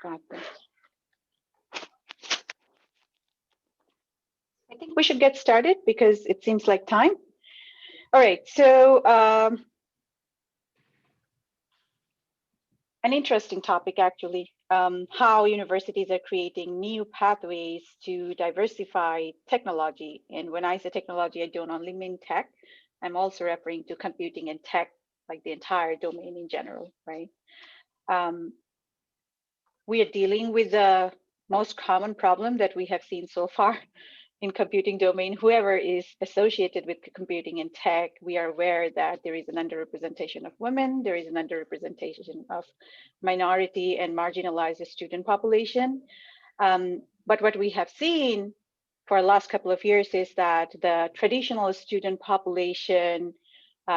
Got this. I think we should get started because it seems like time. All right, so an interesting topic actually, how universities are creating new pathways to diversify technology. And when I say technology, I don't only mean tech, I'm also referring to computing and tech, like the entire domain in general, right? We are dealing with the most common problem that we have seen so far in computing domain. Whoever is associated with computing and tech, we are aware that there is an underrepresentation of women, there is an underrepresentation of minority and marginalized student population. But what we have seen for the last couple of years is that the traditional student population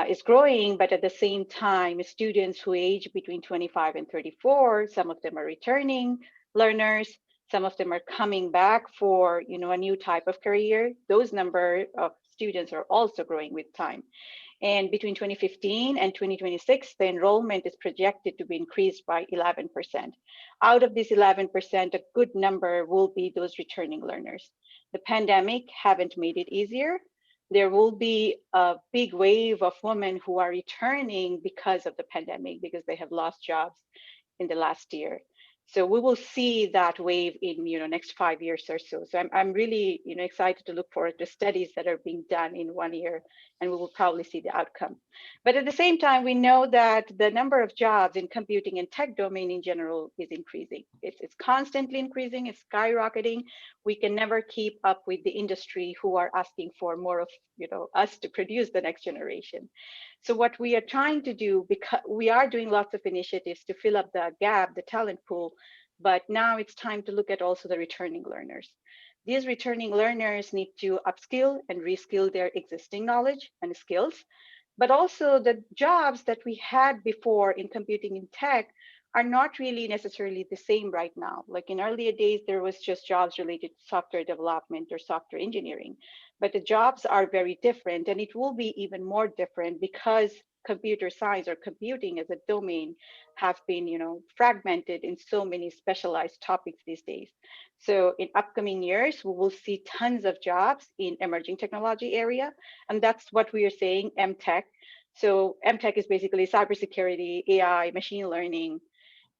is growing, but at the same time, students who age between 25 and 34, some of them are returning learners, some of them are coming back for a new type of career. Those number of students are also growing with time. And between 2015 and 2026, the enrollment is projected to be increased by 11%. Out of this 11%, a good number will be those returning learners. The pandemic haven't made it easier. There will be a big wave of women who are returning because of the pandemic, because they have lost jobs in the last year. So we will see that wave in next 5 years or so. So I'm really excited to look forward to studies that are being done in 1 year, and we will probably see the outcome. But at the same time, we know that the number of jobs in computing and tech domain in general is increasing. It's constantly increasing, it's skyrocketing. We can never keep up with the industry who are asking for more of us to produce the next generation. So what we are trying to do, because we are doing lots of initiatives to fill up the gap, the talent pool, but now it's time to look at also the returning learners. These returning learners need to upskill and reskill their existing knowledge and skills, but also the jobs that we had before in computing and tech are not really necessarily the same right now. Like in earlier days, there was just jobs related to software development or software engineering, but the jobs are very different, and it will be even more different because computer science or computing as a domain have been fragmented in so many specialized topics these days. So in upcoming years, we will see tons of jobs in emerging technology area, and that's what we are saying, MTech. So MTech is basically cybersecurity, AI, machine learning,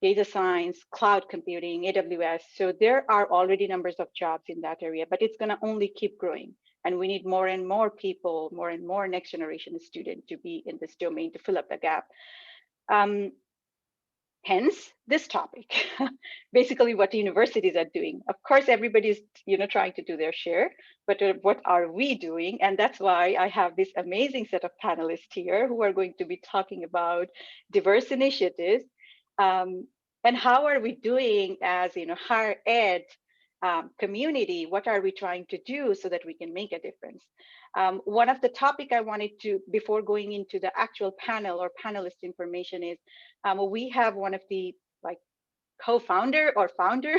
data science, cloud computing, AWS. So there are already numbers of jobs in that area, but it's going to only keep growing. And we need more and more people, more and more next generation students to be in this domain to fill up the gap. Hence this topic, basically what the universities are doing. Of course, everybody's trying to do their share, but what are we doing? And that's why I have this amazing set of panelists here who are going to be talking about diverse initiatives. And how are we doing as higher ed community? What are we trying to do so that we can make a difference? One of the topic I wanted to, before going into the actual panel or panelist information, is we have one of the co-founder or founder,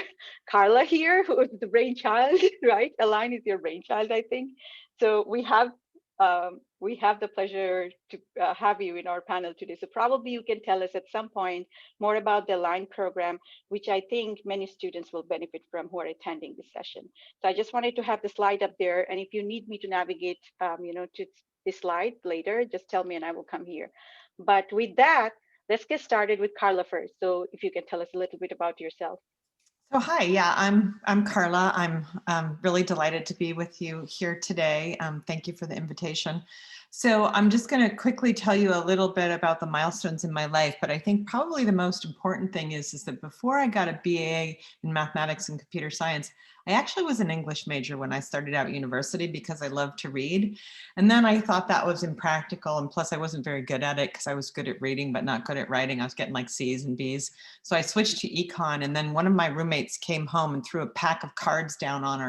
Carla here, who is the brainchild, right? Align is your brainchild, I think. So we have the pleasure to have you in our panel today. So probably you can tell us at some point more about the Align program, which I think many students will benefit from who are attending this session. So I just wanted to have the slide up there. And if you need me to navigate, to this slide later, just tell me and I will come here. But with that, let's get started with Carla first. So if you can tell us a little bit about yourself. So hi, yeah, I'm Carla. I'm really delighted to be with you here today. Thank you for the invitation. So I'm just going to quickly tell you a little bit about the milestones in my life, but I think probably the most important thing is that before I got a BA in mathematics and computer science, I actually was an English major when I started out university because I love to read. And then I thought that was impractical. And plus I wasn't very good at it because I was good at reading, but not good at writing. I was getting like C's and B's. So I switched to econ. And then one of my roommates came home and threw a pack of cards down on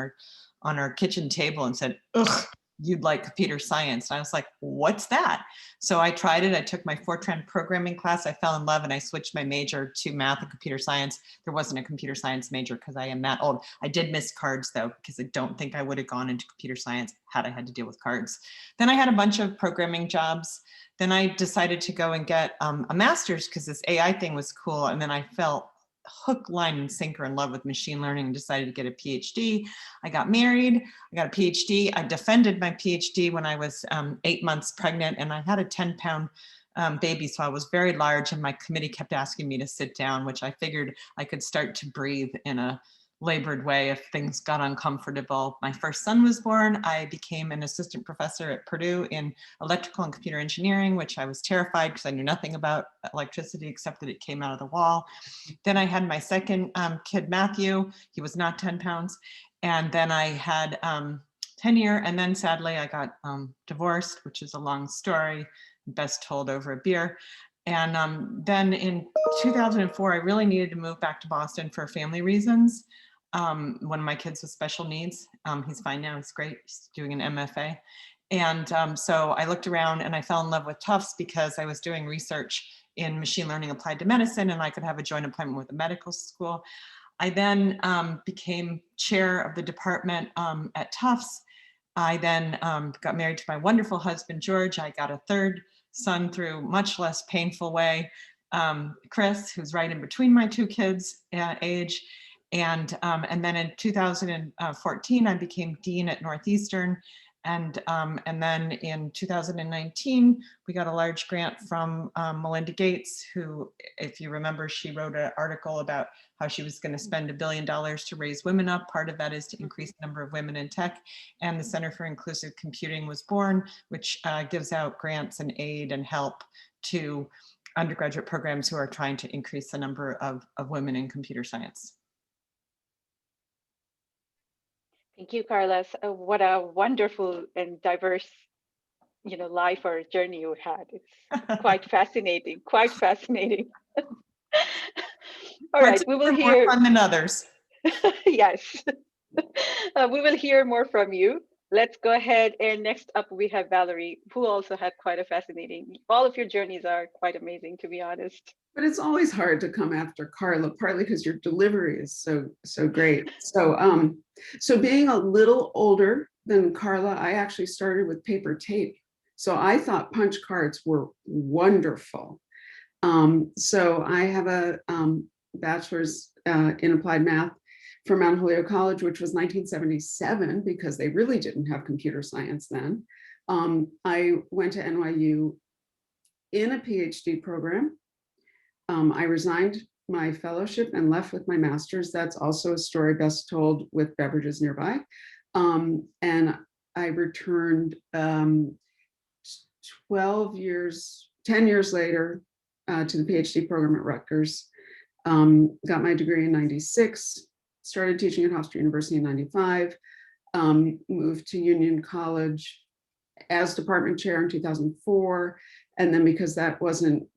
our kitchen table and said, "Ugh, you'd like computer science." And I was like, "What's that?" So I tried it. I took my Fortran programming class. I fell in love and I switched my major to math and computer science. There wasn't a computer science major because I am that old. I did miss cards though, because I don't think I would have gone into computer science had I had to deal with cards. Then I had a bunch of programming jobs. Then I decided to go and get a master's because this AI thing was cool. And then I felt hook, line, and sinker in love with machine learning and decided to get a PhD. I got married, I got a PhD. I defended my PhD when I was 8 months pregnant, and I had a 10-pound baby, so I was very large, and my committee kept asking me to sit down, which I figured I could start to breathe in a labored way if things got uncomfortable. My first son was born. I became an assistant professor at Purdue in electrical and computer engineering, which I was terrified because I knew nothing about electricity except that it came out of the wall. Then I had my second kid, Matthew. He was not 10 pounds. And then I had tenure, and then sadly I got divorced, which is a long story, best told over a beer. And then in 2004, I really needed to move back to Boston for family reasons. One of my kids with special needs, he's fine now, he's great, he's doing an MFA. And so I looked around and I fell in love with Tufts because I was doing research in machine learning applied to medicine, and I could have a joint appointment with the medical school. I then became chair of the department at Tufts. I then got married to my wonderful husband, George. I got a third son through much less painful way, Chris, who's right in between my two kids age. And then in 2014, I became dean at Northeastern. And then in 2019, we got a large grant from Melinda Gates, who, if you remember, she wrote an article about how she was going to spend $1 billion to raise women up. Part of that is to increase the number of women in tech. And the Center for Inclusive Computing was born, which gives out grants and aid and help to undergraduate programs who are trying to increase the number of women in computer science. Thank you, Carla. What a wonderful and diverse, life or journey you had. It's quite fascinating, quite fascinating. All right, we will hear more fun than others. Yes, we will hear more from you. Let's go ahead, and next up we have Valerie, who also had quite a fascinating. All of your journeys are quite amazing, to be honest. But it's always hard to come after Carla, partly because your delivery is so great. So being a little older than Carla, I actually started with paper tape. So I thought punch cards were wonderful. So I have a bachelor's in applied math from Mount Holyoke College, which was 1977, because they really didn't have computer science then. I went to NYU in a PhD program. I resigned my fellowship and left with my master's. That's also a story best told with beverages nearby. And I returned 10 years later to the PhD program at Rutgers. Got my degree in 96, started teaching at Hofstra University in 95, moved to Union College as department chair in 2004. And then because that wasn't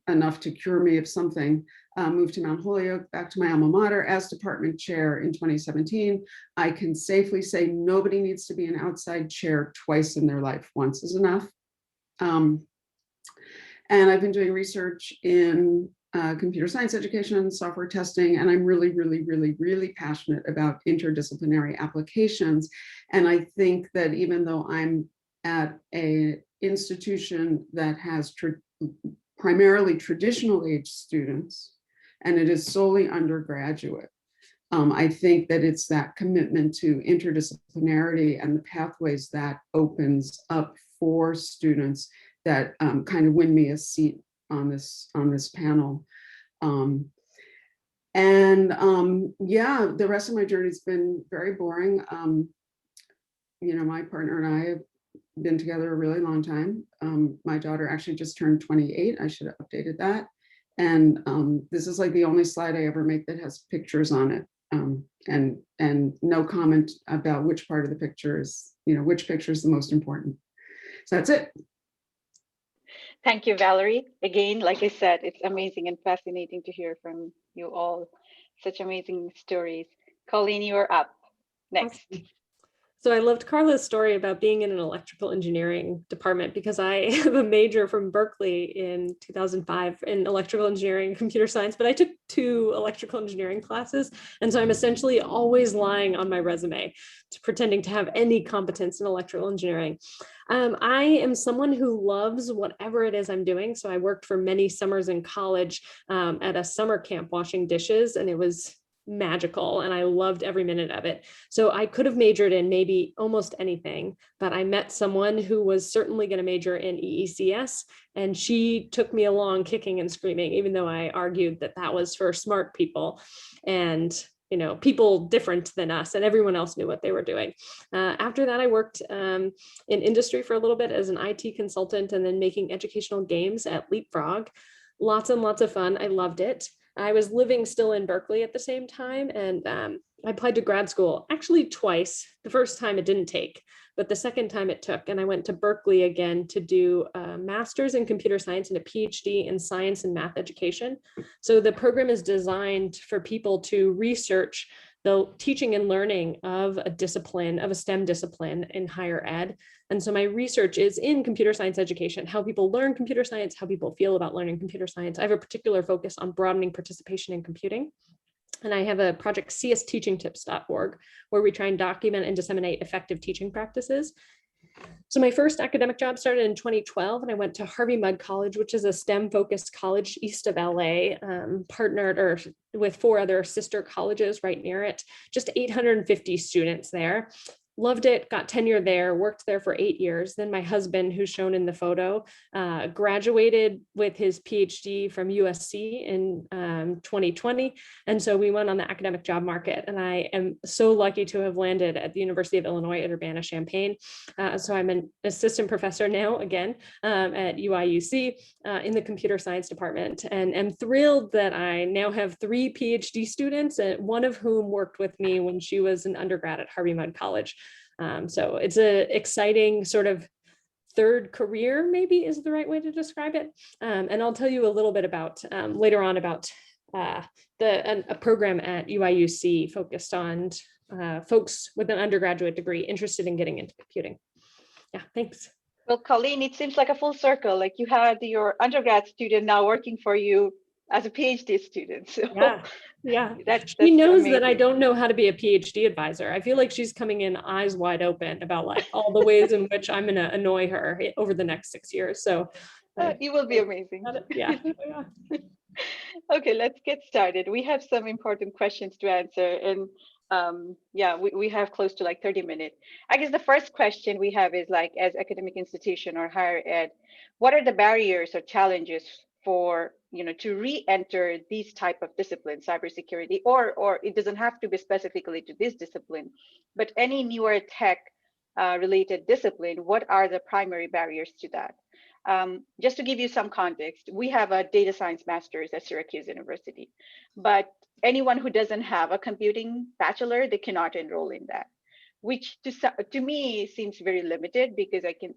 enough to cure me of something, moved to Mount Holyoke, back to my alma mater as department chair in 2017. I can safely say nobody needs to be an outside chair twice in their life. Once is enough. And I've been doing research in computer science education and software testing, and I'm really, really, really, really passionate about interdisciplinary applications. And I think that even though I'm at an institution that has primarily traditional age students, and it is solely undergraduate, I think that it's that commitment to interdisciplinarity and the pathways that opens up for students that kind of win me a seat on this panel. Yeah, the rest of my journey has been very boring. My partner and I have been together a really long time. My daughter actually just turned 28. I should have updated that. And this is like the only slide I ever make that has pictures on it. And no comment about which part of the picture is, which picture is the most important. So that's it. Thank you, Valerie. Again, like I said, it's amazing and fascinating to hear from you all. Such amazing stories. Colleen, you're up next. Awesome. So I loved Carla's story about being in an electrical engineering department, because I have a major from Berkeley in 2005 in electrical engineering and computer science, but I took 2 electrical engineering classes. And so I'm essentially always lying on my resume, pretending to have any competence in electrical engineering. I am someone who loves whatever it is I'm doing. So I worked for many summers in college at a summer camp washing dishes, and it was magical and I loved every minute of it. So I could have majored in maybe almost anything, but I met someone who was certainly going to major in EECS, and she took me along kicking and screaming, even though I argued that that was for smart people and people different than us, and everyone else knew what they were doing. After that, I worked in industry for a little bit as an IT consultant and then making educational games at Leapfrog. Lots and lots of fun. I loved it. I was living still in Berkeley at the same time, and I applied to grad school actually twice. The first time it didn't take, but the second time it took. And I went to Berkeley again to do a master's in computer science and a PhD in science and math education. So the program is designed for people to research the teaching and learning of a discipline, of a STEM discipline in higher ed. And so my research is in computer science education, how people learn computer science, how people feel about learning computer science. I have a particular focus on broadening participation in computing. And I have a project, csteachingtips.org, where we try and document and disseminate effective teaching practices. So my first academic job started in 2012, and I went to Harvey Mudd College, which is a STEM-focused college east of LA, partnered with 4 other sister colleges right near it, just 850 students there. Loved it, got tenure there, worked there for 8 years. Then my husband, who's shown in the photo, graduated with his PhD from USC in 2020. And so we went on the academic job market, and I am so lucky to have landed at the University of Illinois at Urbana-Champaign. So I'm an assistant professor now again at UIUC in the computer science department, and am thrilled that I now have 3 PhD students, and one of whom worked with me when she was an undergrad at Harvey Mudd College. So it's an exciting sort of third career, maybe is the right way to describe it. And I'll tell you a little bit about later on about a program at UIUC focused on folks with an undergraduate degree interested in getting into computing. Yeah, thanks. Well, Colleen, it seems like a full circle. Like you had your undergrad student now working for you as a PhD student. So yeah. That's She knows amazing. that I don't know how to be a PhD advisor. I feel like she's coming in eyes wide open about like all the ways in which I'm going to annoy her over the next 6 years. So you will be amazing. Yeah. Okay, let's get started. We have some important questions to answer, and we have close to like 30 minutes. I guess the first question we have is like, as academic institution or higher ed, what are the barriers or challenges for to re-enter these type of disciplines, cybersecurity, or it doesn't have to be specifically to this discipline, but any newer tech related discipline? What are the primary barriers to that? Just to give you some context, we have a data science master's at Syracuse University, but anyone who doesn't have a computing bachelor, they cannot enroll in that, which to me seems very limited, because I can,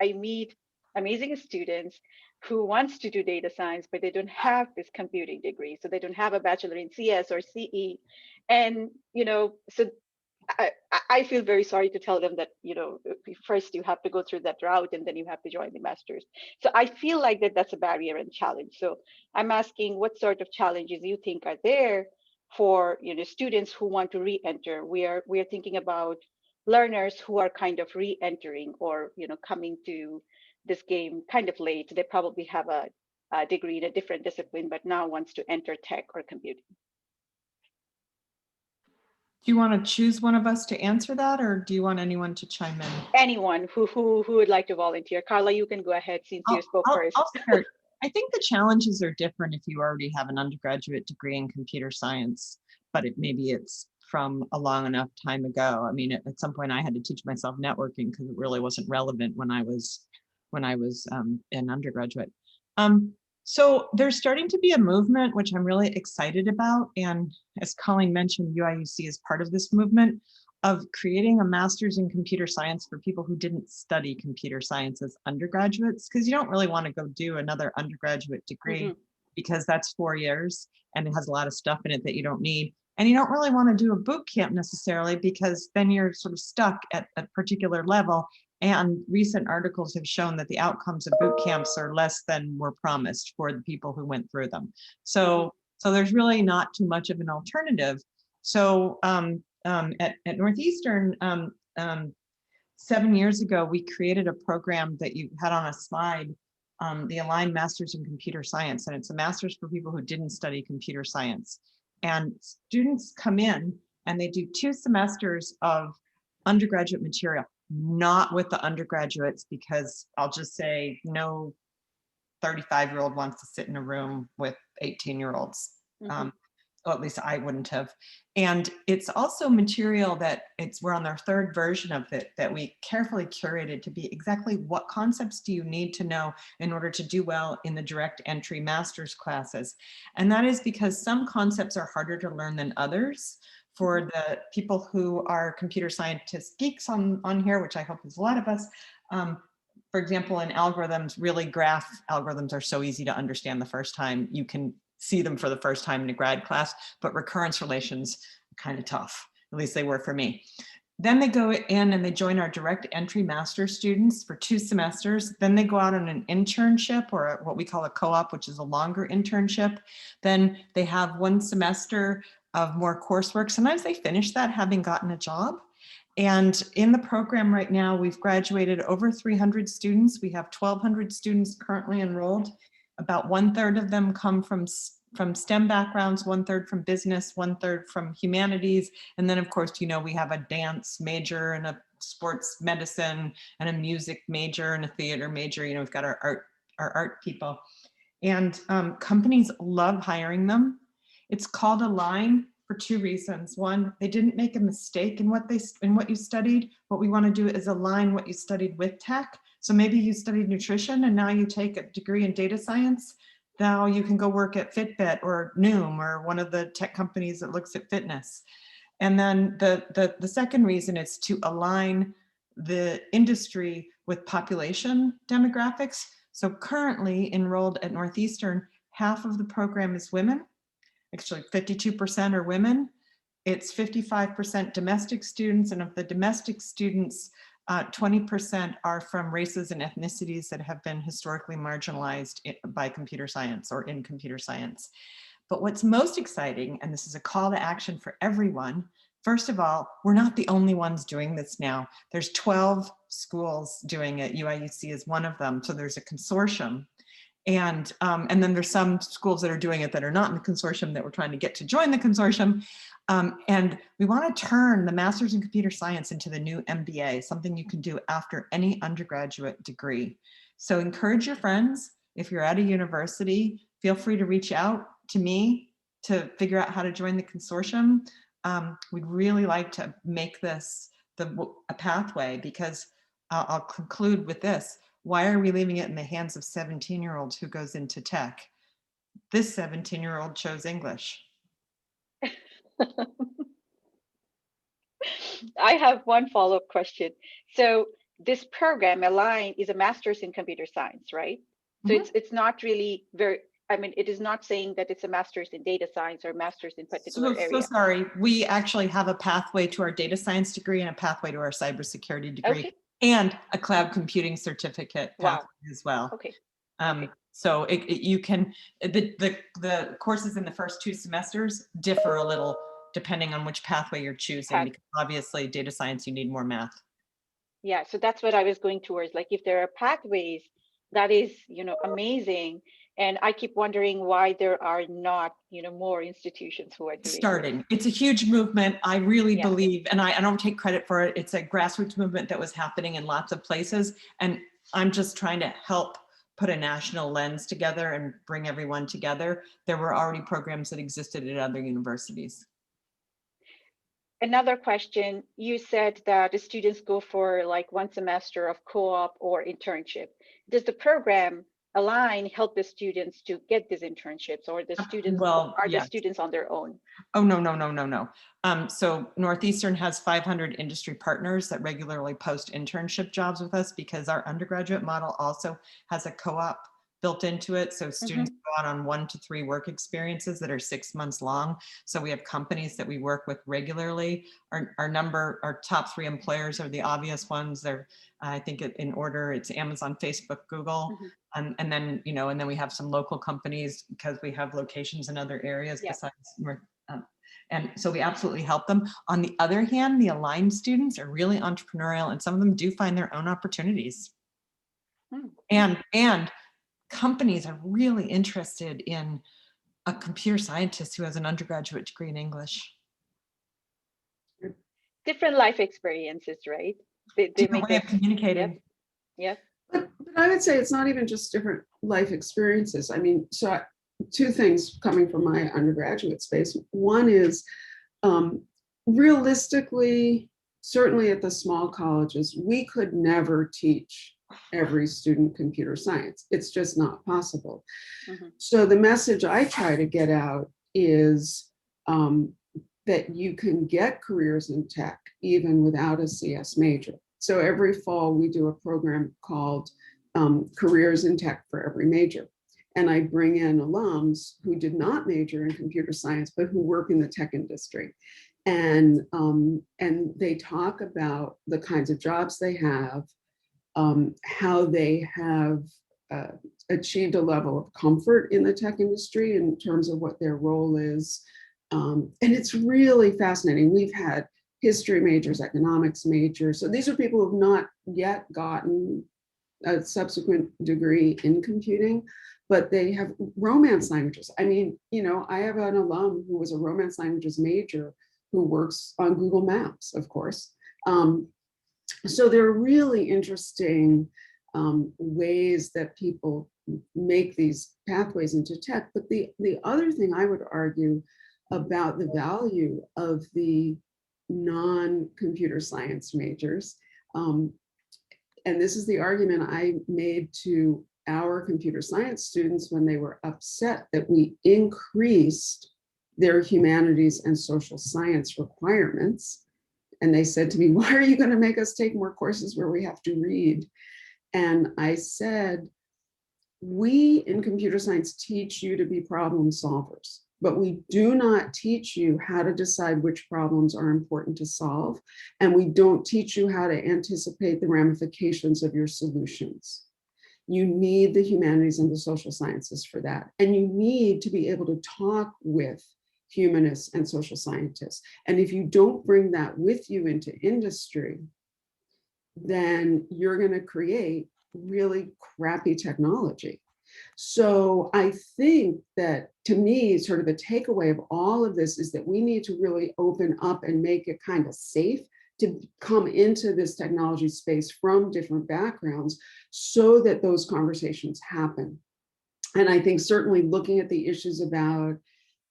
I meet amazing students who wants to do data science, but they don't have this computing degree. So they don't have a bachelor in CS or CE. And, so I feel very sorry to tell them that, first you have to go through that route and then you have to join the master's. So I feel like that's a barrier and challenge. So I'm asking what sort of challenges you think are there for, students who want to re-enter. We are thinking about learners who are kind of re-entering or, coming to this game kind of late. They probably have a degree in a different discipline, but now wants to enter tech or computing. Do you want to choose one of us to answer that, or do you want anyone to chime in? Anyone who would like to volunteer. Carla, you can go ahead since you spoke first. I'll start. I think the challenges are different if you already have an undergraduate degree in computer science, but maybe it's from a long enough time ago. I mean, at some point I had to teach myself networking because it really wasn't relevant when I was an undergraduate. So there's starting to be a movement, which I'm really excited about. And as Colleen mentioned, UIUC is part of this movement of creating a master's in computer science for people who didn't study computer science as undergraduates, because you don't really want to go do another undergraduate degree because that's 4 years and it has a lot of stuff in it that you don't need. And you don't really want to do a boot camp necessarily, because then you're sort of stuck at a particular level. And recent articles have shown that the outcomes of boot camps are less than were promised for the people who went through them. So there's really not too much of an alternative. So at Northeastern, 7 years ago, we created a program that you had on a slide, the Aligned Masters in Computer Science, and it's a master's for people who didn't study computer science. And students come in and they do 2 semesters of undergraduate material, not with the undergraduates, because I'll just say no 35-year-old wants to sit in a room with 18-year-olds. Or at least I wouldn't have. And it's also material that we're on their 3rd version of it that we carefully curated to be exactly what concepts do you need to know in order to do well in the direct entry master's classes. And that is because some concepts are harder to learn than others. For the people who are computer scientist geeks on here, which I hope is a lot of us, for example, in algorithms, really graph algorithms are so easy to understand the first time. You can see them for the first time in a grad class, but recurrence relations are kind of tough. At least they were for me. Then they go in and they join our direct entry master students for 2 semesters. Then they go out on an internship, or what we call a co-op, which is a longer internship. Then they have 1 semester of more coursework. Sometimes they finish that having gotten a job. And in the program right now, we've graduated over 300 students. We have 1,200 students currently enrolled. About 1/3 of them come from STEM backgrounds, 1/3 from business, 1/3 from humanities. And then of course, we have a dance major and a sports medicine and a music major and a theater major. We've got our art people. And companies love hiring them. It's called Align for 2 reasons. One, they didn't make a mistake in what you studied. What we want to do is align what you studied with tech. So maybe you studied nutrition and now you take a degree in data science. Now you can go work at Fitbit or Noom or one of the tech companies that looks at fitness. And then the second reason is to align the industry with population demographics. So currently enrolled at Northeastern, half of the program is women. Actually, 52% are women. It's 55% domestic students, and of the domestic students, 20% are from races and ethnicities that have been historically marginalized by computer science or in computer science. But what's most exciting, and this is a call to action for everyone, first of all, we're not the only ones doing this now. There's 12 schools doing it. UIUC is one of them, so there's a consortium. And then there's some schools that are doing it that are not in the consortium that we're trying to get to join the consortium. And we want to turn the Master's in Computer Science into the new MBA, something you can do after any undergraduate degree. So encourage your friends. If you're at a university, feel free to reach out to me to figure out how to join the consortium. We'd really like to make this a pathway, because I'll conclude with this. Why are we leaving it in the hands of 17-year-olds who goes into tech? This 17-year-old chose English. I have one follow-up question. So this program, Align, is a master's in computer science, right? So it's not really it is not saying that it's a master's in data science or master's in particular area. So sorry, we actually have a pathway to our data science degree and a pathway to our cybersecurity degree. Okay. And a cloud computing certificate pathway as well. Okay. So you can, the courses in the first 2 semesters differ a little depending on which pathway you're choosing, because obviously data science, you need more math. Yeah, so that's what I was going towards. Like, if there are pathways, that is, amazing. And I keep wondering why there are not, more institutions who are doing starting. It's a huge movement. I really believe, and I don't take credit for it. It's a grassroots movement that was happening in lots of places. And I'm just trying to help put a national lens together and bring everyone together. There were already programs that existed at other universities. Another question, you said that the students go for like 1 semester of co-op or internship. Does the program Align help the students to get these internships, or the students the students on their own? Oh, no. So Northeastern has 500 industry partners that regularly post internship jobs with us, because our undergraduate model also has a co-op built into it. So students go out on 1 to 3 work experiences that are 6 months long. So we have companies that we work with regularly. Our top 3 employers are the obvious ones. They're, I think in order, it's Amazon, Facebook, Google. And then, and then we have some local companies, because we have locations in other areas besides And so we absolutely help them. On the other hand, the aligned students are really entrepreneurial, and some of them do find their own opportunities. And companies are really interested in a computer scientist who has an undergraduate degree in English. Different life experiences, right? They Different make way us, of communicating. Yep. But I would say it's not even just different life experiences. I mean, so two things coming from my undergraduate space. One is realistically, certainly at the small colleges, we could never teach every student computer science. It's just not possible. So the message I try to get out is that you can get careers in tech even without a CS major. So every fall we do a program called Careers in Tech for Every Major. And I bring in alums who did not major in computer science, but who work in the tech industry. And they talk about the kinds of jobs they have, how they have achieved a level of comfort in the tech industry in terms of what their role is. And it's really fascinating. We've had history majors, economics majors. So these are people who have not yet gotten a subsequent degree in computing, but they have Romance languages. I mean, you know, I have an alum who was a Romance languages major who works on Google Maps, of course. So there are really interesting ways that people make these pathways into tech. But the other thing I would argue about the value of the non-computer science majors, and this is the argument I made to our computer science students when they were upset that we increased their humanities and social science requirements. And they said to me, why are you going to make us take more courses where we have to read? And I said, we in computer science teach you to be problem solvers, but we do not teach you how to decide which problems are important to solve. And we don't teach you how to anticipate the ramifications of your solutions. You need the humanities and the social sciences for that. And you need to be able to talk with humanists and social scientists. And if you don't bring that with you into industry, then you're going to create really crappy technology. So I think that, to me, sort of the takeaway of all of this is that we need to really open up and make it kind of safe to come into this technology space from different backgrounds so that those conversations happen. And I think certainly looking at the issues about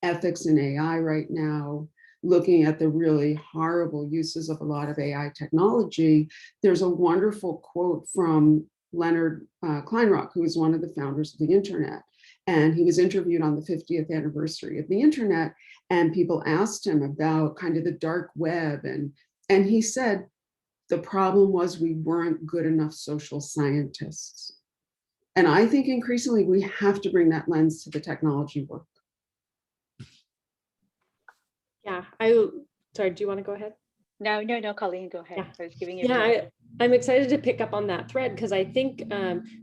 ethics in AI right now, looking at the really horrible uses of a lot of AI technology, there's a wonderful quote from Leonard Kleinrock, who is one of the founders of the internet. And he was interviewed on the 50th anniversary of the internet, and people asked him about kind of the dark web. And he said, the problem was we weren't good enough social scientists. And I think increasingly we have to bring that lens to the technology work. Yeah, sorry, do you want to go ahead? No, Colleen, go ahead. Yeah. I was giving you. Yeah, I'm excited to pick up on that thread because I think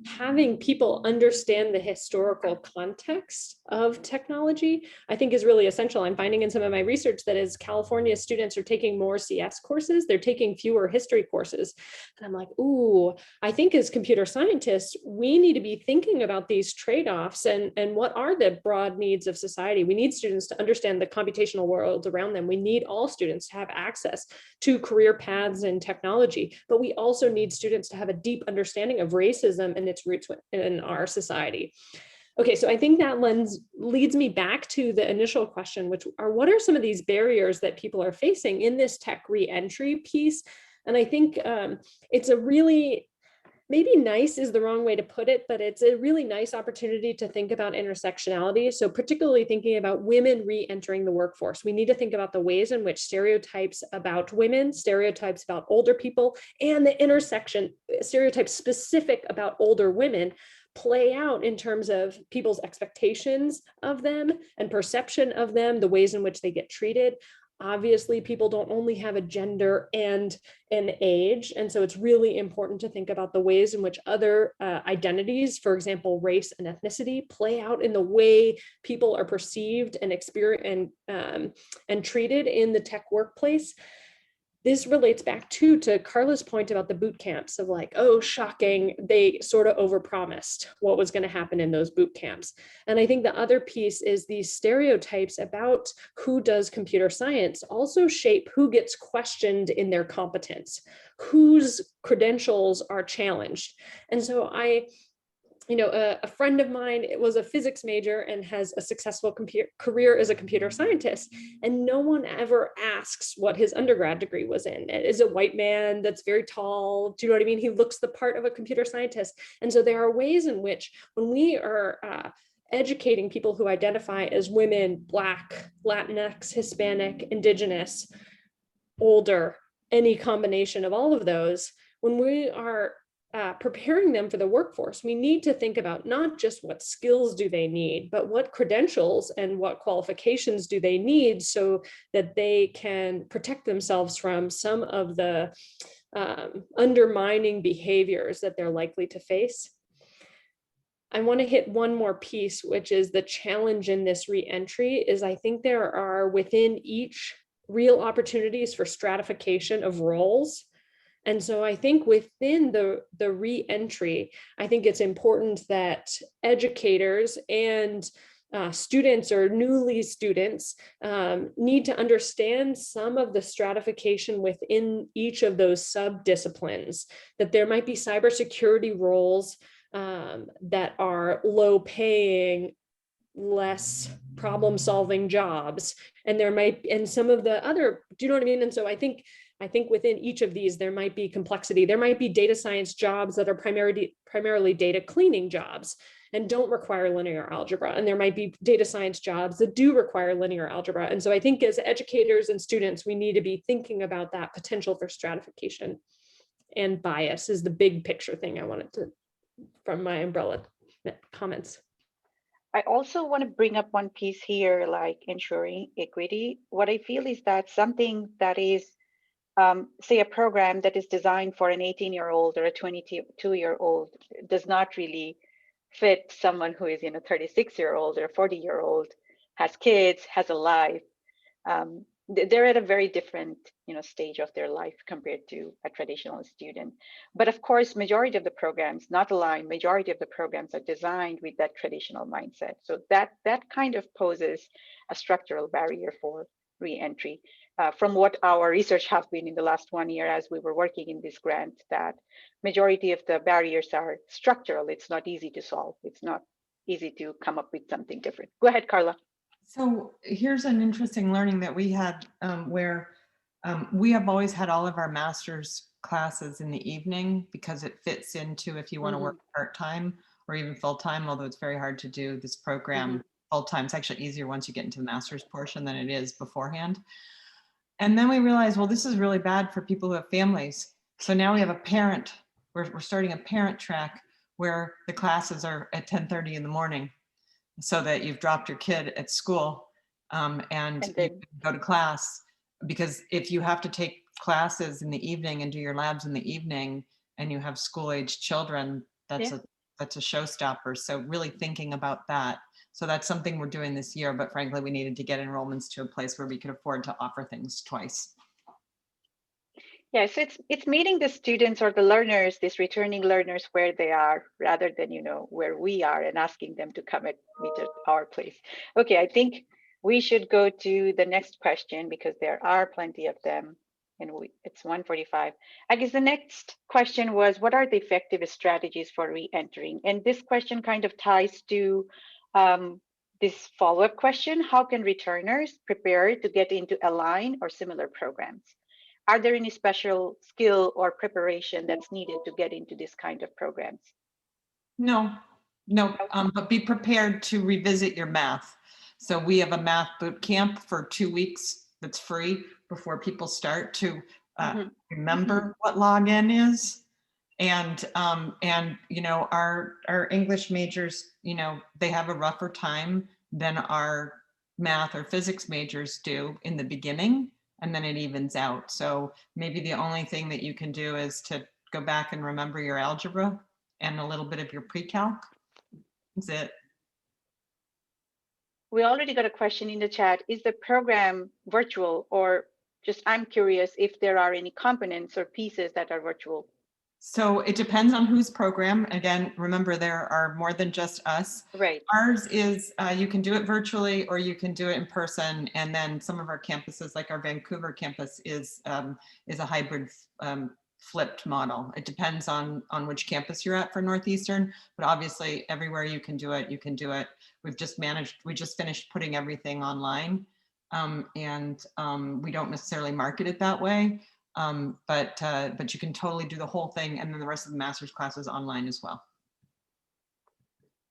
having people understand the historical context of technology, I think is really essential. I'm finding in some of my research that as California students are taking more CS courses, they're taking fewer history courses. And I'm like, ooh, I think as computer scientists, we need to be thinking about these trade-offs and what are the broad needs of society. We need students to understand the computational world around them. We need all students to have access to career paths in technology, but we also need students to have a deep understanding of racism and its roots in our society. Okay, so I think that lens leads me back to the initial question, which are what are some of these barriers that people are facing in this tech re-entry piece? And I think it's a really, maybe nice is the wrong way to put it, but it's a really nice opportunity to think about intersectionality. So particularly thinking about women re-entering the workforce, we need to think about the ways in which stereotypes about women, stereotypes about older people, and the intersection stereotypes specific about older women play out in terms of people's expectations of them and perception of them, the ways in which they get treated. Obviously, people don't only have a gender and an age. And so it's really important to think about the ways in which other identities, for example, race and ethnicity, play out in the way people are perceived and experienced and treated in the tech workplace. This relates back to Carla's point about the boot camps of like, oh, shocking, they sort of overpromised what was going to happen in those boot camps. And I think the other piece is these stereotypes about who does computer science also shape who gets questioned in their competence, whose credentials are challenged. And so a friend of mine was a physics major and has a successful career as a computer scientist. And no one ever asks what his undergrad degree was in. It is a white man that's very tall. Do you know what I mean? He looks the part of a computer scientist. And so there are ways in which when we are educating people who identify as women, Black, Latinx, Hispanic, Indigenous, older, any combination of all of those, when we are preparing them for the workforce, we need to think about not just what skills do they need, but what credentials and what qualifications do they need so that they can protect themselves from some of the undermining behaviors that they're likely to face. I want to hit one more piece, which is the challenge in this re-entry is I think there are within each real opportunities for stratification of roles. And so I think within the re-entry, I think it's important that educators and students or newly students need to understand some of the stratification within each of those sub-disciplines, that there might be cybersecurity roles that are low paying, less problem solving jobs. And there might, and some of the other, do you know what I mean? And so I think within each of these, there might be complexity. There might be data science jobs that are primarily data cleaning jobs and don't require linear algebra. And there might be data science jobs that do require linear algebra. And so I think as educators and students, we need to be thinking about that potential for stratification and bias is the big picture thing I wanted to, from my umbrella comments. I also want to bring up one piece here, like ensuring equity. What I feel is that something that is, say, a program that is designed for an 18-year-old or a 22-year-old does not really fit someone who is, 36-year-old or 40-year-old, has kids, has a life. They're at a very different, stage of their life compared to a traditional student. But of course, majority of the programs, not aligned, majority of the programs are designed with that traditional mindset. So that kind of poses a structural barrier for re-entry. From what our research has been in the last 1 year as we were working in this grant, that majority of the barriers are structural. It's not easy to solve. It's not easy to come up with something different. Go ahead, Carla. So here's an interesting learning that we had where we have always had all of our master's classes in the evening because it fits into if you want to work part-time or even full-time, although it's very hard to do this program full-time. It's actually easier once you get into the master's portion than it is beforehand. And then we realized, well, this is really bad for people who have families. So now we have a parent, we're starting a parent track where the classes are at 10:30 in the morning so that you've dropped your kid at school and you can go to class. Because if you have to take classes in the evening and do your labs in the evening and you have school-age children, that's a showstopper. So really thinking about that. So that's something we're doing this year, but frankly, we needed to get enrollments to a place where we could afford to offer things twice. Yes, it's meeting the students or the learners, these returning learners where they are, rather than, where we are and asking them to come and meet at our place. Okay, I think we should go to the next question because there are plenty of them and it's 1:45. I guess the next question was, what are the effective strategies for re-entering? And this question kind of ties to this follow-up question: how can returners prepare to get into Align or similar programs? Are there any special skill or preparation that's needed to get into this kind of programs? No, but be prepared to revisit your math. So we have a math boot camp for 2 weeks that's free before people start to remember what login is. And our English majors, they have a rougher time than our math or physics majors do in the beginning, and then it evens out. So maybe the only thing that you can do is to go back and remember your algebra and a little bit of your pre-calc. That's it. We already got a question in the chat. Is the program virtual, or just I'm curious if there are any components or pieces that are virtual? So it depends on whose program. Again, remember, there are more than just us. Right. Ours is, you can do it virtually or you can do it in person. And then some of our campuses, like our Vancouver campus, is a hybrid flipped model. It depends on which campus you're at for Northeastern, but obviously everywhere you can do it, you can do it. We just finished putting everything online, and we don't necessarily market it that way. But you can totally do the whole thing, and then the rest of the master's classes online as well.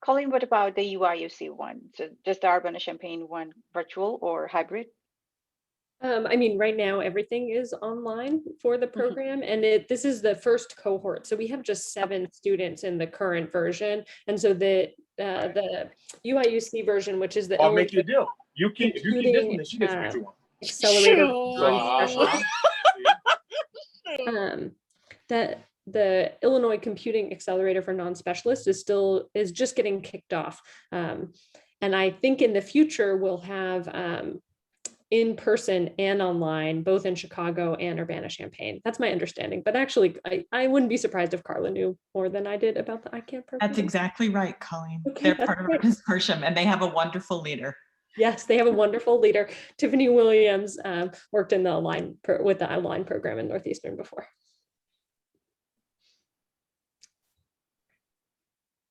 Colleen, what about the UIUC one? So just the Urbana-Champaign one, virtual or hybrid? I mean, right now everything is online for the program, and this is the first cohort. So we have just 7 students in the current version, and so the UIUC version, which is the I'll make you a deal. If you keep this one, then she gets what you want. Accelerator non-specialist. That the Illinois Computing Accelerator for Non-Specialists is just getting kicked off. And I think in the future we'll have in person and online, both in Chicago and Urbana-Champaign. That's my understanding. But actually, I wouldn't be surprised if Carla knew more than I did about the ICANN program. That's exactly right, Colleen. Okay, they're part of our consortium, and they have a wonderful leader. Yes, they have a wonderful leader. Tiffany Williams worked in the with the online program in Northeastern before.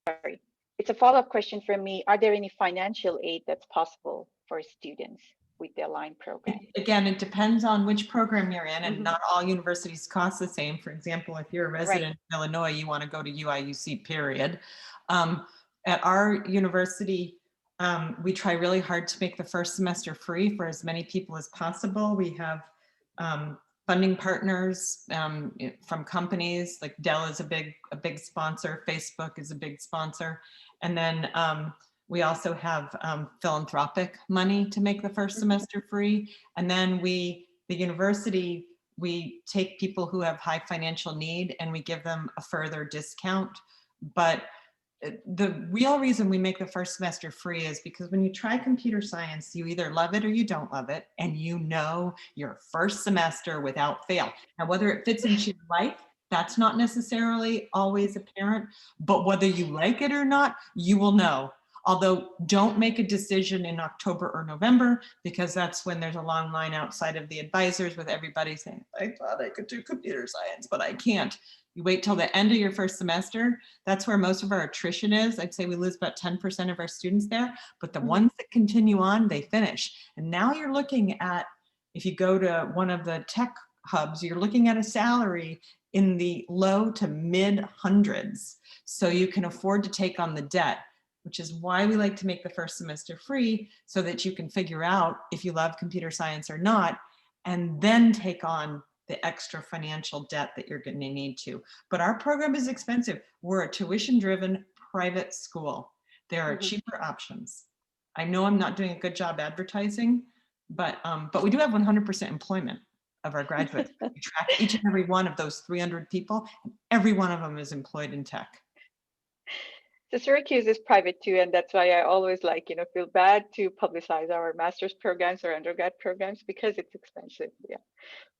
Sorry, it's a follow-up question from me. Are there any financial aid that's possible for students with the Align program? Again, it depends on which program you're in, and not all universities cost the same. For example, if you're a resident in Illinois, you want to go to UIUC, period. At our university, we try really hard to make the first semester free for as many people as possible. We have funding partners from companies like Dell is a big sponsor, Facebook is a big sponsor, and then we also have philanthropic money to make the first semester free. And then the university, we take people who have high financial need and we give them a further discount. But the real reason we make the first semester free is because when you try computer science, you either love it or you don't love it, and you know your first semester without fail. Now, whether it fits into your life, that's not necessarily always apparent, but whether you like it or not, you will know. Although don't make a decision in October or November, because that's when there's a long line outside of the advisors with everybody saying, I thought I could do computer science, but I can't. You wait till the end of your first semester. That's where most of our attrition is. I'd say we lose about 10% of our students there, but the ones that continue on, they finish. And now you're looking at, if you go to one of the tech hubs, you're looking at a salary in the low to mid hundreds. So you can afford to take on the debt, which is why we like to make the first semester free, so that you can figure out if you love computer science or not, and then take on the extra financial debt that you're going to need to. But our program is expensive. We're a tuition-driven private school. There are cheaper options. I know I'm not doing a good job advertising, but we do have 100% employment of our graduates. We track each and every one of those 300 people, and every one of them is employed in tech. So Syracuse is private too, and that's why I always feel bad to publicize our master's programs or undergrad programs because it's expensive.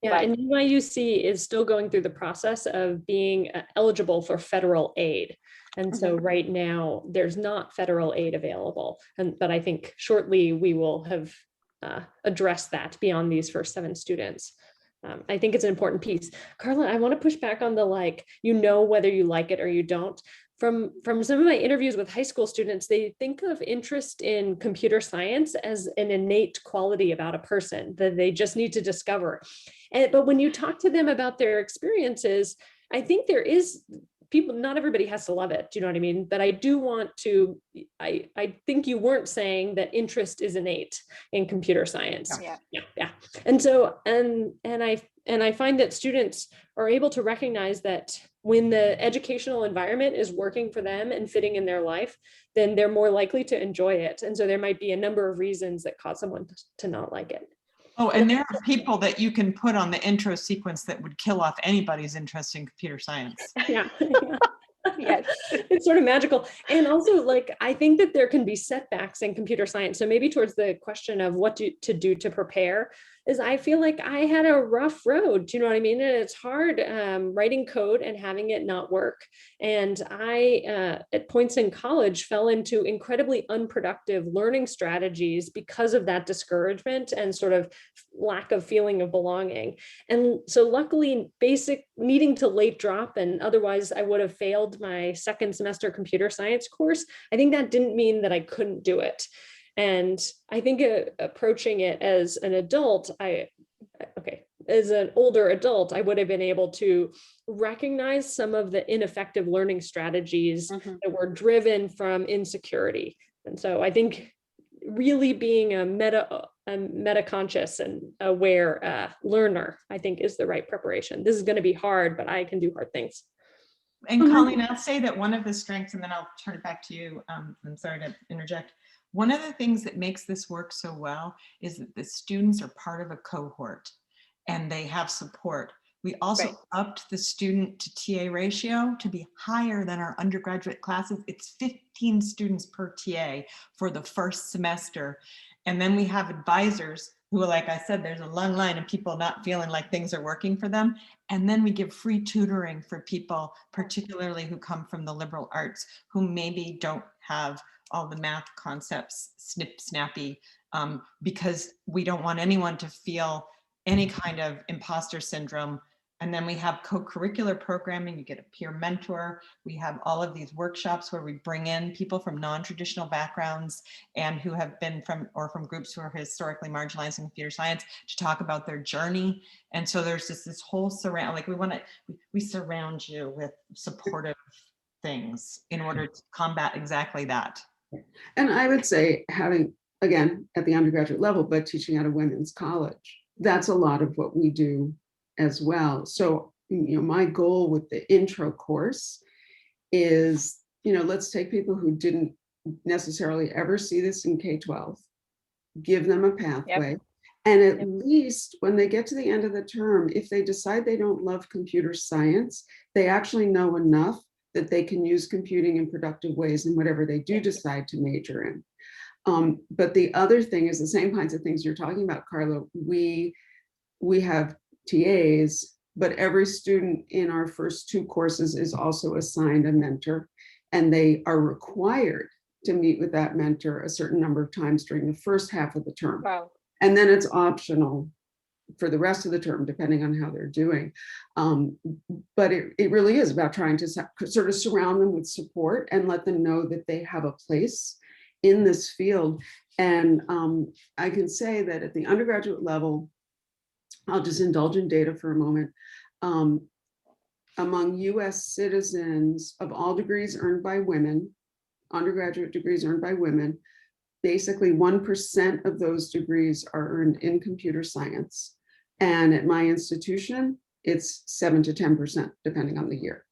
Yeah, and UIUC is still going through the process of being eligible for federal aid. And so right now there's not federal aid available. But I think shortly we will have addressed that beyond these first 7 students. I think it's an important piece. Carla, I want to push back on the whether you like it or you don't. From some of my interviews with high school students, they think of interest in computer science as an innate quality about a person that they just need to discover. But when you talk to them about their experiences, I think there is people, not everybody has to love it. Do you know what I mean? But I do want to, I think you weren't saying that interest is innate in computer science. Yeah. And so, and I find that students are able to recognize that when the educational environment is working for them and fitting in their life, then they're more likely to enjoy it. And so there might be a number of reasons that cause someone to not like it. Oh, and there are people that you can put on the intro sequence that would kill off anybody's interest in computer science. Yeah. Yes. It's sort of magical. And also, like, I think that there can be setbacks in computer science. So maybe towards the question of what to do to prepare, is I feel like I had a rough road. Do you know what I mean? And it's hard writing code and having it not work. And I, at points in college, fell into incredibly unproductive learning strategies because of that discouragement and sort of lack of feeling of belonging. And so luckily, basic needing to late drop, and otherwise I would have failed my second semester computer science course. I think that didn't mean that I couldn't do it. And I think approaching it as an adult, as an older adult, I would have been able to recognize some of the ineffective learning strategies that were driven from insecurity. And so I think really being a meta conscious and aware learner, I think, is the right preparation. This is going to be hard, but I can do hard things. And Colleen, I'll say that one of the strengths, and then I'll turn it back to you. I'm sorry to interject. One of the things that makes this work so well is that the students are part of a cohort and they have support. We also upped the student to TA ratio to be higher than our undergraduate classes. It's 15 students per TA for the first semester. And then we have advisors who, like I said, there's a long line of people not feeling like things are working for them. And then we give free tutoring for people, particularly who come from the liberal arts, who maybe don't have all the math concepts snappy, because we don't want anyone to feel any kind of imposter syndrome. And then we have co-curricular programming. You get a peer mentor. We have all of these workshops where we bring in people from non-traditional backgrounds and who have been from groups who are historically marginalized in computer science to talk about their journey. And so there's just this whole surround, like we surround you with supportive things in order to combat exactly that. And I would say having, again, at the undergraduate level, but teaching at a women's college, that's a lot of what we do as well. So, my goal with the intro course is, let's take people who didn't necessarily ever see this in K-12, give them a pathway. And at least when they get to the end of the term, if they decide they don't love computer science, they actually know enough that they can use computing in productive ways in whatever they do decide to major in. But the other thing is the same kinds of things you're talking about, Carla. We have TAs, but every student in our first two courses is also assigned a mentor, and they are required to meet with that mentor a certain number of times during the first half of the term. Wow. And then it's optional for the rest of the term, depending on how they're doing. But it really is about trying to sort of surround them with support and let them know that they have a place in this field. And I can say that at the undergraduate level, I'll just indulge in data for a moment. Among US citizens of all degrees earned by women, undergraduate degrees earned by women, basically 1% of those degrees are earned in computer science. And at my institution, it's 7 to 10%, depending on the year.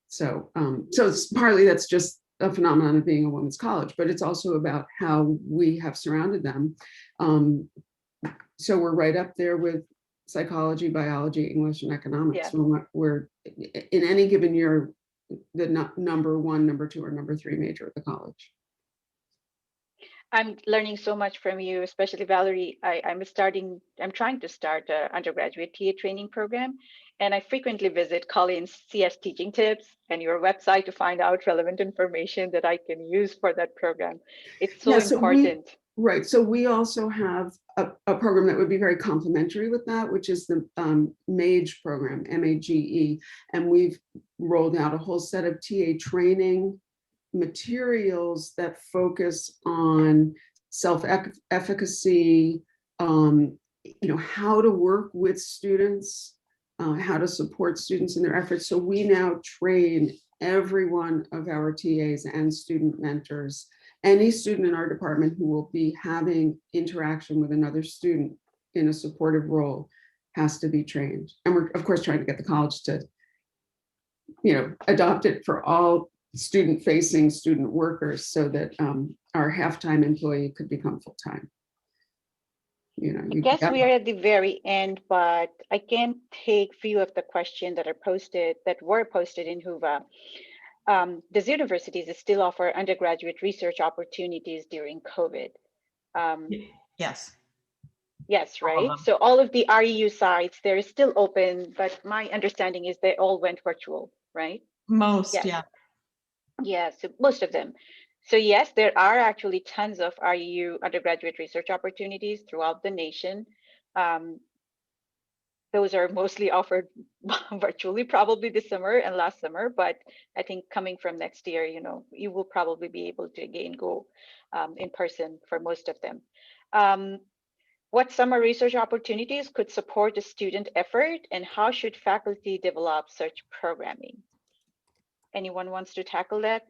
So, so it's partly that's just a phenomenon of being a women's college, but it's also about how we have surrounded them. So we're right up there with psychology, biology, English, and economics. We're in any given year, the number one, number two, or number three major at the college. I'm learning so much from you, especially Valerie. I'm trying to start an undergraduate TA training program, and I frequently visit Colleen's CS teaching tips and your website to find out relevant information that I can use for that program. It's so important. Right. So we also have a program that would be very complementary with that, which is the MAGE program, MAGE. And we've rolled out a whole set of TA training materials that focus on self-efficacy, how to work with students, how to support students in their efforts. So we now train every one of our TAs and student mentors. Any student in our department who will be having interaction with another student in a supportive role has to be trained. And we're, of course, trying to get the college to adopt it for all student-facing student workers so that our half-time employee could become full-time. I guess we are at the very end, but I can take few of the questions that were posted in Whova. Does universities still offer undergraduate research opportunities during COVID? Yes. Yes, right. So all of the REU sites, they're still open, but my understanding is they all went virtual, right? Most, yes. yeah. Yeah, so most of them. So yes, there are actually tons of REU undergraduate research opportunities throughout the nation. Those are mostly offered virtually, probably this summer and last summer, but I think coming from next year, you will probably be able to again go in person for most of them. What summer research opportunities could support a student effort, and how should faculty develop such programming? Anyone wants to tackle that?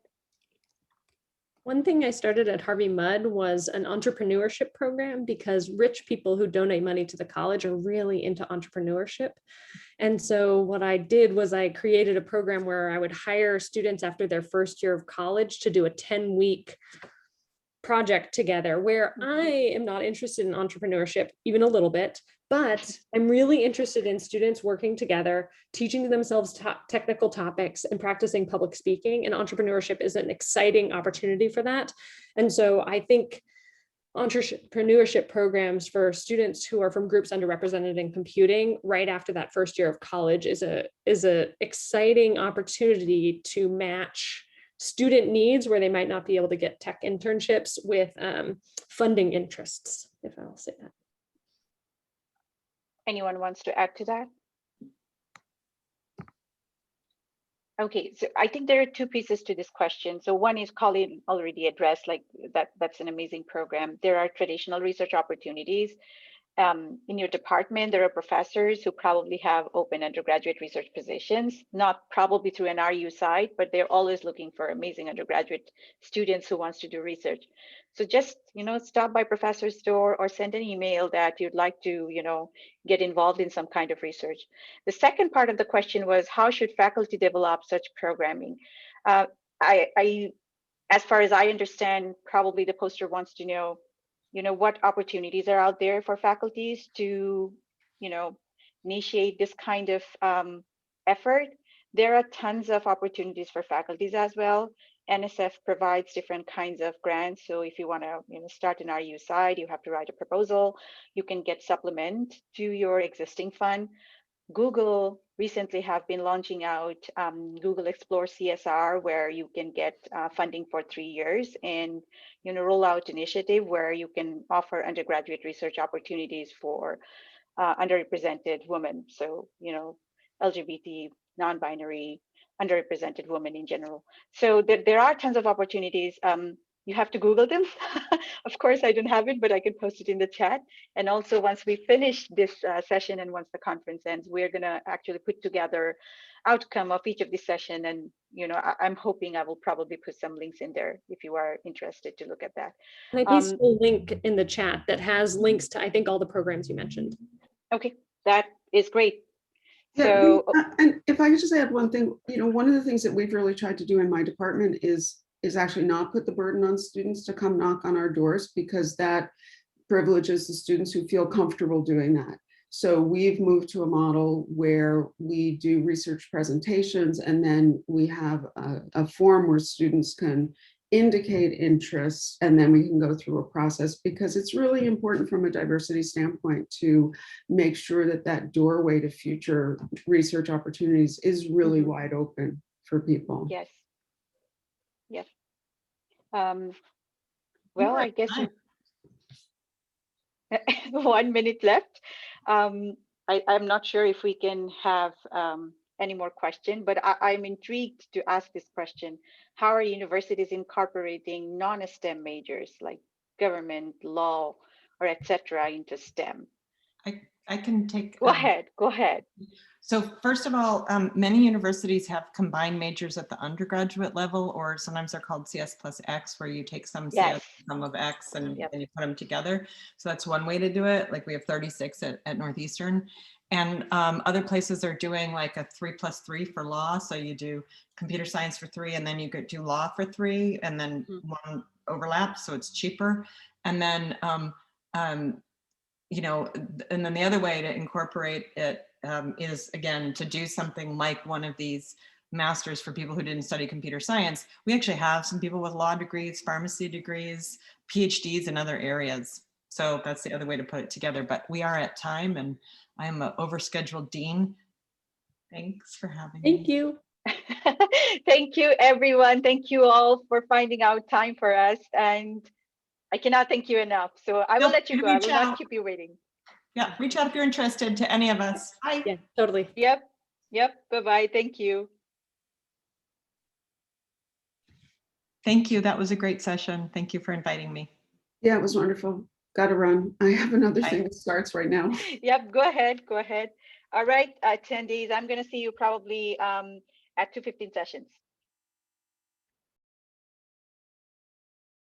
One thing I started at Harvey Mudd was an entrepreneurship program, because rich people who donate money to the college are really into entrepreneurship. And so what I did was I created a program where I would hire students after their first year of college to do a 10-week project together, where I am not interested in entrepreneurship even a little bit, but I'm really interested in students working together, teaching themselves technical topics and practicing public speaking, and entrepreneurship is an exciting opportunity for that. And so I think entrepreneurship programs for students who are from groups underrepresented in computing right after that first year of college is a exciting opportunity to match student needs where they might not be able to get tech internships with funding interests, if I'll say that. Anyone wants to add to that? Okay, so I think there are two pieces to this question. So one is Colleen already addressed, like that's an amazing program. There are traditional research opportunities. In your department, there are professors who probably have open undergraduate research positions, not probably through an RU site, but they're always looking for amazing undergraduate students who wants to do research. So just, stop by professor's door or send an email that you'd like to, get involved in some kind of research. The second part of the question was, how should faculty develop such programming? As far as I understand, probably the poster wants to know, what opportunities are out there for faculties to, initiate this kind of effort. There are tons of opportunities for faculties as well. NSF provides different kinds of grants. So if you want to, start an RU side, you have to write a proposal. You can get supplement to your existing fund. Google recently have been launching out Google Explore CSR, where you can get funding for 3 years, and roll out initiative where you can offer undergraduate research opportunities for underrepresented women. So LGBT, non-binary, underrepresented women in general. So there are tons of opportunities. You have to Google them. Of course, I don't have it, but I can post it in the chat. And also, once we finish this session and once the conference ends, we're going to actually put together outcome of each of the session. And, I'm hoping I will probably put some links in there if you are interested to look at that. And I pasted a link in the chat that has links to, I think, all the programs you mentioned. Okay, that is great. Yeah, so, and if I could just add one thing, one of the things that we've really tried to do in my department is actually not put the burden on students to come knock on our doors, because that privileges the students who feel comfortable doing that. So we've moved to a model where we do research presentations, and then we have a form where students can indicate interest, and then we can go through a process, because it's really important from a diversity standpoint to make sure that that doorway to future research opportunities is really wide open for people. Yes. Yes. Well, I guess 1 minute left. I'm not sure if we can have any more question, but I'm intrigued to ask this question. How are universities incorporating non-STEM majors like government, law, or etc. into STEM? I can take. Go ahead. So first of all, many universities have combined majors at the undergraduate level, or sometimes they're called CS plus X, where you take some CS, Yes. some of X, and Yep. then you put them together. So that's one way to do it. Like we have 36 at Northeastern. And other places are doing like a 3+3 for law. So you do computer science for 3, and then you could do law for 3, and then one overlaps, so it's cheaper. And then you know, and then the other way to incorporate it is, again, to do something like one of these masters for people who didn't study computer science. We actually have some people with law degrees, pharmacy degrees, PhDs in other areas. So that's the other way to put it together. But we are at time, and I am an overscheduled dean. Thanks for having me. Thank you. Thank you, everyone. Thank you all for finding out time for us. And I cannot thank you enough. So I will let you go. I will not keep you waiting. Yeah, reach out if you're interested to any of us. Bye. Yeah, totally. Yep. Bye-bye. Thank you. Thank you. That was a great session. Thank you for inviting me. Yeah, it was wonderful. Got to run. I have another Bye. thing that starts right now. Yep. Go ahead. Go ahead. All right, attendees. I'm going to see you probably at 2:15 sessions.